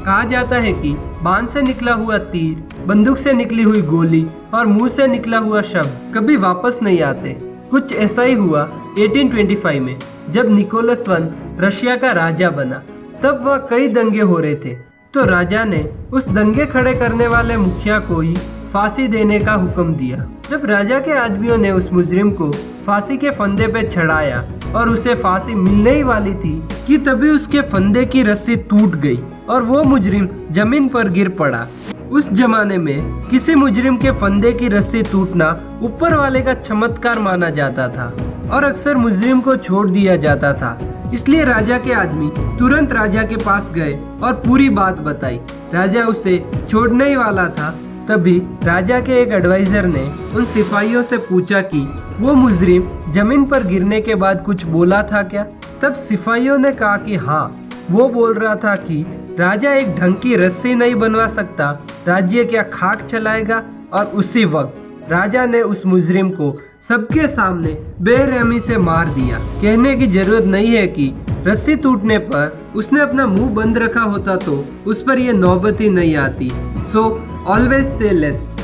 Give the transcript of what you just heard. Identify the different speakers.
Speaker 1: कहा जाता है कि बाण से निकला हुआ तीर, बंदूक से निकली हुई गोली और मुंह से निकला हुआ शब्द कभी वापस नहीं आते। कुछ ऐसा ही हुआ 1825 में, जब निकोलस I रशिया का राजा बना। तब वह कई दंगे हो रहे थे, तो राजा ने उस दंगे खड़े करने वाले मुखिया को ही फांसी देने का हुक्म दिया। जब राजा के आदमियों ने उस मुजरिम को फांसी के फंदे पे चढ़ाया और उसे फांसी मिलने ही वाली थी कि तभी उसके फंदे की रस्सी टूट गई और वो मुजरिम जमीन पर गिर पड़ा। उस जमाने में किसी मुजरिम के फंदे की रस्सी टूटना ऊपर वाले का चमत्कार माना जाता था और अक्सर मुजरिम को छोड़ दिया जाता था। इसलिए राजा के आदमी तुरंत राजा के पास गए और पूरी बात बताई। राजा उसे छोड़ने ही वाला था, तभी राजा के एक एडवाइजर ने उन सिपाहियों से पूछा कि वो मुजरिम जमीन पर गिरने के बाद कुछ बोला था क्या। तब सिपाहियों ने कहा कि हाँ, वो बोल रहा था कि राजा एक ढंग की रस्सी नहीं बनवा सकता, राज्य क्या खाक चलाएगा। और उसी वक्त राजा ने उस मुजरिम को सबके सामने बेरहमी से मार दिया। कहने की जरूरत नहीं है कि रस्सी टूटने पर उसने अपना मुंह बंद रखा होता तो उस पर यह नौबत ही नहीं आती। So always say less.